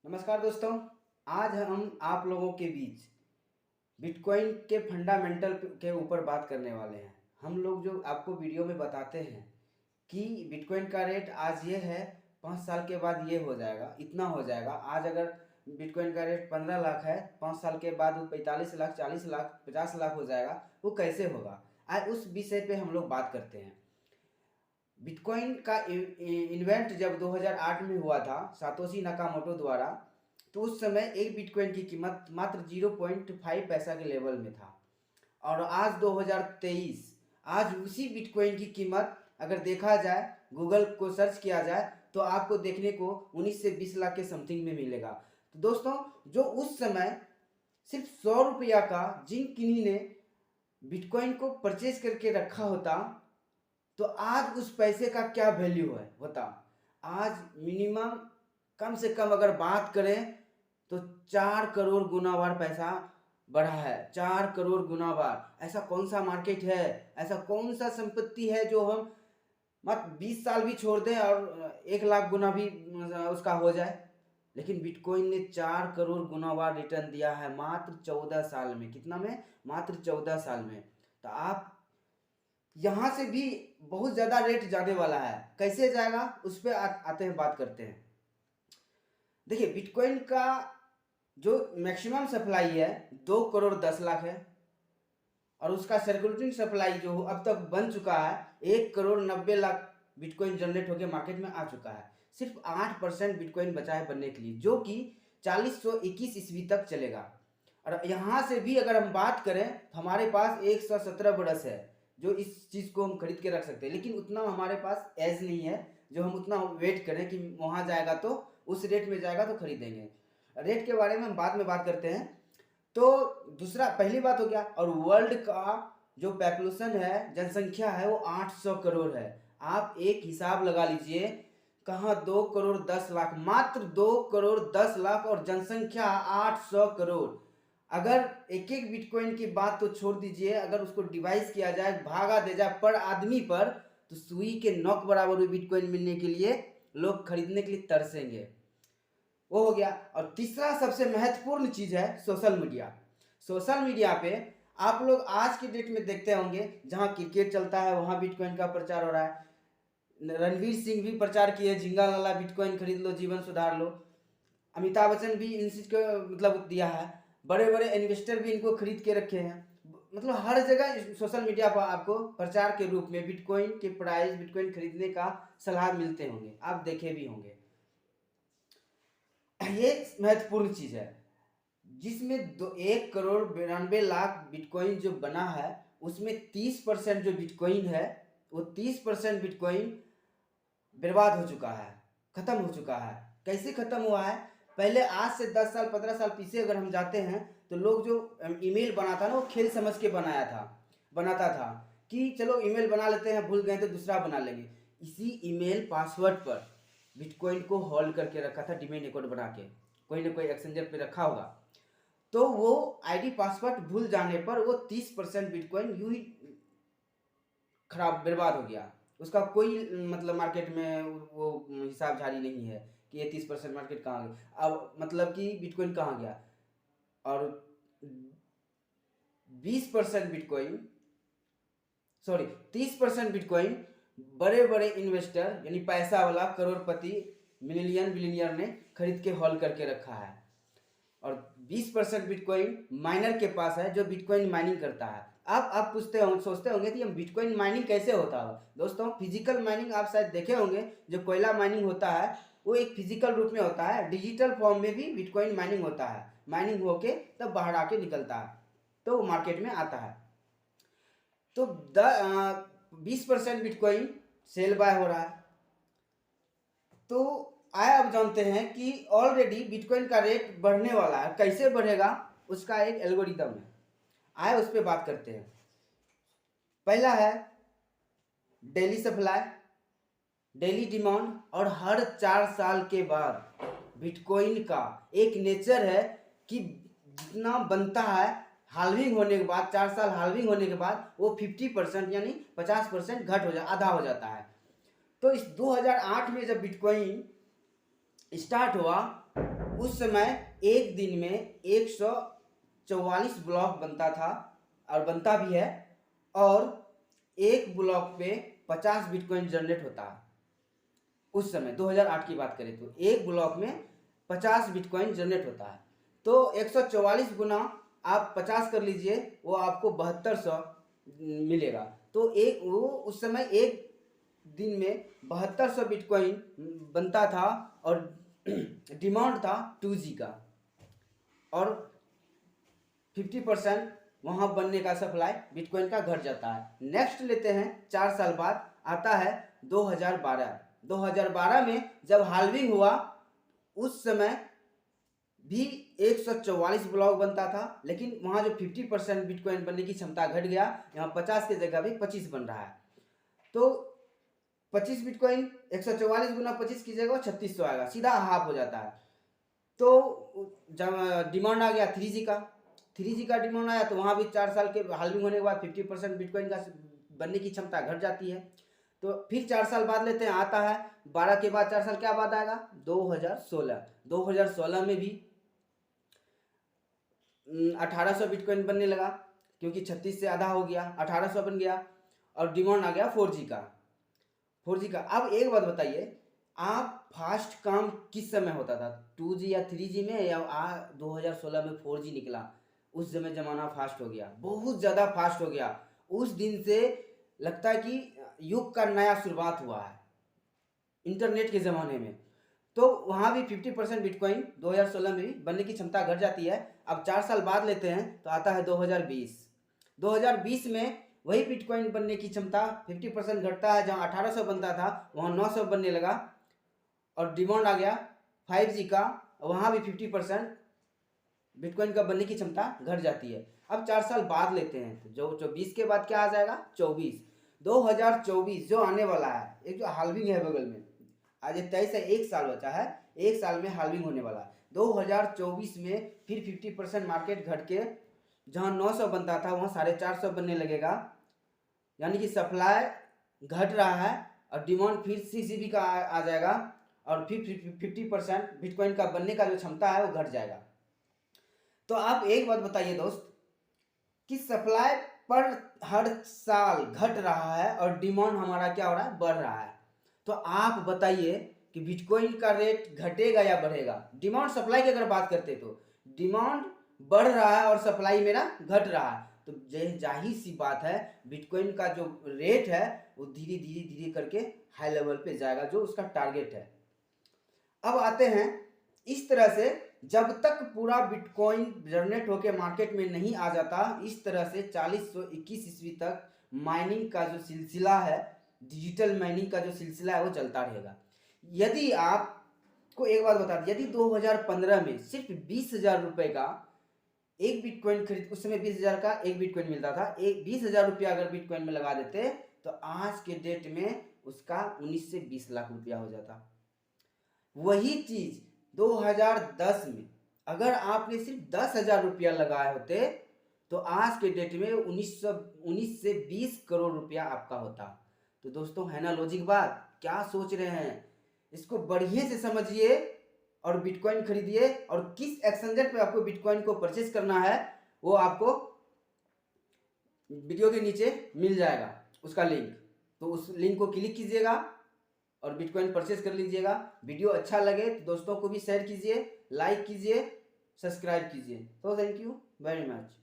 नमस्कार दोस्तों। आज हम आप लोगों के बीच बिटकॉइन के फंडामेंटल के ऊपर बात करने वाले हैं। हम लोग जो आपको वीडियो में बताते हैं कि बिटकॉइन का रेट आज ये है, 5 साल के बाद ये हो जाएगा, इतना हो जाएगा। आज अगर बिटकॉइन का रेट 15 लाख है, 5 साल के बाद वो 45 लाख, 40 लाख, 50 लाख हो जाएगा। वो कैसे होगा, आज उस विषय पे हम लोग बात करते हैं। बिटकॉइन का इन्वेंट जब 2008 में हुआ था सातोशी नाकामोटो द्वारा, तो उस समय एक बिटकॉइन की कीमत मात्र 0.5 पैसा के लेवल में था। और आज 2023, आज उसी बिटकॉइन की कीमत अगर देखा जाए, गूगल को सर्च किया जाए तो आपको देखने को 19 से 20 लाख के समथिंग में मिलेगा। तो दोस्तों, जो उस समय सिर्फ 100 रुपया का जिन किन्हीं ने बिटकॉइन को परचेज करके रखा होता, तो आज उस पैसे का क्या वैल्यू है होता। आज मिनिमम, कम से कम अगर बात करें तो 4 करोड़ गुनावार पैसा बढ़ा है। 4 करोड़ गुनावार। ऐसा कौन सा मार्केट है, ऐसा कौन सा संपत्ति है जो हम मत 20 साल भी छोड़ दें और 1 लाख गुना भी उसका हो जाए। लेकिन बिटकॉइन ने 4 करोड़ गुनावार रिटर्न दिया है मात्र 14 साल में। कितना में? मात्र 14 साल में। तो आप यहाँ से भी बहुत ज़्यादा रेट जाने वाला है। कैसे जाएगा उस पर आते हैं, बात करते हैं। देखिए, बिटकॉइन का जो मैक्सिमम सप्लाई है 2 करोड़ 10 लाख है, और उसका सर्कुलेटिंग सप्लाई जो अब तक बन चुका है 1 करोड़ 90 लाख बिटकॉइन जनरेट होकर मार्केट में आ चुका है। सिर्फ 8% बिटकॉइन बचा है बनने के लिए, जो कि 4021 ईस्वी तक चलेगा। और यहाँ से भी अगर हम बात करें तो हमारे पास 117 बरस है जो इस चीज़ को हम खरीद के रख सकते हैं। लेकिन उतना हमारे पास एज नहीं है जो हम उतना वेट करें कि वहाँ जाएगा तो उस रेट में जाएगा तो खरीदेंगे। रेट के बारे में हम बाद में बात करते हैं। तो दूसरा, पहली बात हो गया। और वर्ल्ड का जो पॉपुलेशन है, जनसंख्या है, वो 800 करोड़ है। आप एक हिसाब लगा लीजिए, कहाँ 2 करोड़ 10 लाख, मात्र 2 करोड़ 10 लाख, और जनसंख्या 800 करोड़। अगर एक एक बिटकॉइन की बात तो छोड़ दीजिए, अगर उसको डिवाइस किया जाए, भागा दे जाए पर आदमी पर, तो सुई के नोक बराबर हुई बिटकॉइन मिलने के लिए लोग खरीदने के लिए तरसेंगे। वो हो गया। और तीसरा सबसे महत्वपूर्ण चीज है सोशल मीडिया। सोशल मीडिया पे आप लोग आज की डेट में देखते होंगे, जहां क्रिकेट चलता है वहां बिटकॉइन का प्रचार हो रहा है। रणवीर सिंह भी प्रचार किए, झिंगा लाला बिटकॉइन खरीद लो, जीवन सुधार लो। अमिताभ बच्चन भी इन चीज को मतलब दिया है। बड़े बड़े इन्वेस्टर भी इनको खरीद के रखे हैं। मतलब हर जगह सोशल मीडिया पर आपको प्रचार के रूप में बिटकॉइन के प्राइस, बिटकॉइन खरीदने का सलाह मिलते होंगे, आप देखे भी होंगे। ये महत्वपूर्ण चीज है, जिसमें 1 करोड़ 92 लाख बिटकॉइन जो बना है, उसमें 30% जो बिटकॉइन है, वो 30% बिटकॉइन बर्बाद हो चुका है, खत्म हो चुका है। कैसे खत्म हुआ है? पहले आज से 10 साल 15 साल पीछे अगर हम जाते हैं तो लोग जो ईमेल बनाता ना, वो खेल समझ के बनाता था कि चलो ईमेल बना लेते हैं, भूल गए तो दूसरा बना लेंगे। इसी ईमेल पासवर्ड पर बिटकॉइन को होल्ड करके रखा था, डीमैट अकाउंट बना के कोई ना कोई एक्सचेंजर पे रखा होगा। तो वो आईडी पासवर्ड भूल जाने पर वो 30% बिटकॉइन यूं ही खराब, बर्बाद हो गया। उसका कोई मतलब मार्केट में वो हिसाब जारी नहीं है कि ये 30% मार्केट कहाँ गया, अब मतलब कि बिटकॉइन कहाँ गया। और 20% बिटकॉइन, सॉरी 30% बिटकॉइन बड़े बड़े इन्वेस्टर यानी पैसा वाला करोड़पति, मिलियन बिलियनियर ने खरीद के होल्ड करके रखा है। और 20% बिटकॉइन माइनर के पास है जो बिटकॉइन माइनिंग करता है। अब आप सोचते होंगे कि हम बिटकॉइन माइनिंग कैसे होता है। दोस्तों, फिजिकल माइनिंग आप शायद देखे होंगे, जो कोयला माइनिंग होता है वो एक फिजिकल रूप में होता है। डिजिटल फॉर्म में भी बिटकॉइन माइनिंग होता है। माइनिंग होके तब बाहर आके निकलता है, तो वो मार्केट में आता है। तो 20% बिटकॉइन सेल बाय हो रहा है। तो आए अब जानते हैं कि ऑलरेडी बिटकॉइन का रेट बढ़ने वाला है। कैसे बढ़ेगा उसका एक एल्गोरिदम है, आए उस पर बात करते हैं। पहला है डेली सप्लाई, डेली डिमांड, और हर 4 साल के बाद बिटकॉइन का एक नेचर है कि जितना बनता है, हाल्विंग होने के बाद, 4 साल हाल्विंग होने के बाद वो 50% यानी 50% आधा हो जाता है। तो इस 2008 में जब बिटकॉइन स्टार्ट हुआ उस समय एक दिन में 144 ब्लॉक बनता था और बनता भी है, और एक ब्लॉक पे 50 बिटकॉइन जनरेट होता है। उस समय 2008 की बात करें तो एक ब्लॉक में 50 बिटकॉइन जनरेट होता है। तो 144 गुना आप 50 कर लीजिए, वो आपको 7200 मिलेगा। तो एक वो उस समय एक दिन में 7200 बिटकॉइन बनता था, और डिमांड था 2G का, और 50% वहाँ बनने का सप्लाई बिटकॉइन का घट जाता है। नेक्स्ट लेते हैं 4 साल बाद, आता है 2012। 2012 में जब हाल्विंग हुआ, उस समय भी 144 ब्लॉक बनता था, लेकिन वहाँ जो 50% बिटकॉइन बनने की क्षमता घट गया, यहाँ 50 की जगह भी 25 बन रहा है। तो 25 बिटकॉइन 144 गुना 25 की जगह 3600 आएगा, सीधा हाफ हो जाता है। तो जब डिमांड आ गया 3G का, 3G का डिमांड आया, तो वहाँ भी 4 साल के हाल्विंग होने के बाद 50% बिटकॉइन का बनने की क्षमता घट जाती है। तो फिर 4 साल बाद लेते हैं, आता है 12 के बाद 4 साल क्या बाद आएगा, 2016। 2016 में भी 1800 बिटकॉइन बनने लगा, क्योंकि 36 से आधा हो गया, 1800 बन गया, और डिमांड आ गया 4G का। 4G का। अब एक बात बताइए, आप फास्ट काम किस समय होता था, 2G या 3G में, या 2016 में 4G निकला, उस समय ज़माना फास्ट हो गया, बहुत ज़्यादा फास्ट हो गया। उस दिन से लगता है कि युग का नया शुरुआत हुआ है इंटरनेट के ज़माने में। तो वहाँ भी 50% बिटकॉइन 2016 में भी बनने की क्षमता घट जाती है। अब 4 साल बाद लेते हैं, तो आता है 2020। 2020 में वही बिटकॉइन बनने की क्षमता 50% घटता है, जहाँ 1800 बनता था वहाँ 900 बनने लगा, और डिमांड आ गया 5G का, वहाँ भी 50% बिटकॉइन का बनने की क्षमता घट जाती है। अब 4 साल बाद लेते हैं, तो जो 24 के बाद क्या आ जाएगा, 24। 2024 जो आने वाला है, एक जो हाल्विंग है बगल में, आज 23 है, एक साल बचा है, एक साल में हाल्विंग होने वाला है। 2024 में फिर 50% मार्केट घट के जहाँ 900 बनता था वहाँ 450 बनने लगेगा, यानी कि सप्लाई घट रहा है, और डिमांड फिर 6GB का आ जाएगा, और फिर 50% बिटकॉइन का बनने का जो क्षमता है वो घट जाएगा। तो आप एक बात बताइए दोस्त, कि सप्लाई पर हर साल घट रहा है और डिमांड हमारा क्या हो रहा है, बढ़ रहा है। तो आप बताइए कि बिटकॉइन का रेट घटेगा या बढ़ेगा। डिमांड सप्लाई की अगर बात करते तो डिमांड बढ़ रहा है और सप्लाई मेरा घट रहा है, तो जाहिर सी बात है बिटकॉइन का जो रेट है वो धीरे धीरे धीरे करके हाई लेवल पे जाएगा, जो उसका टारगेट है। अब आते हैं, इस तरह से जब तक पूरा बिटकॉइन जनरेट होकर मार्केट में नहीं आ जाता, इस तरह से 4021 ईस्वी तक माइनिंग का जो सिलसिला है, डिजिटल माइनिंग का जो सिलसिला है वो चलता रहेगा। यदि आपको एक बात बता दें, यदि 2015 में सिर्फ 20,000 रुपये का एक बिटकॉइन खरीद, उस समय 20,000 का एक बिटकॉइन मिलता था, एक 20,000 रुपया अगर बिटकॉइन में लगा देते तो आज के डेट में उसका 19 से 20 लाख रुपया हो जाता। वही चीज 2010 में अगर आपने सिर्फ 10,000 रुपया लगाए होते तो आज के डेट में 19 से 20 करोड़ रुपया आपका होता। तो दोस्तों, है ना लॉजिक बात, क्या सोच रहे हैं, इसको बढ़िया से समझिए और बिटकॉइन खरीदिए। और किस एक्सचेंजर पे आपको बिटकॉइन को परचेज करना है वो आपको वीडियो के नीचे मिल जाएगा उसका लिंक, तो उस लिंक को क्लिक कीजिएगा और बिटकॉइन परचेज कर लीजिएगा। वीडियो अच्छा लगे तो दोस्तों को भी शेयर कीजिए, लाइक कीजिए, सब्सक्राइब कीजिए। तो थैंक यू वेरी मच।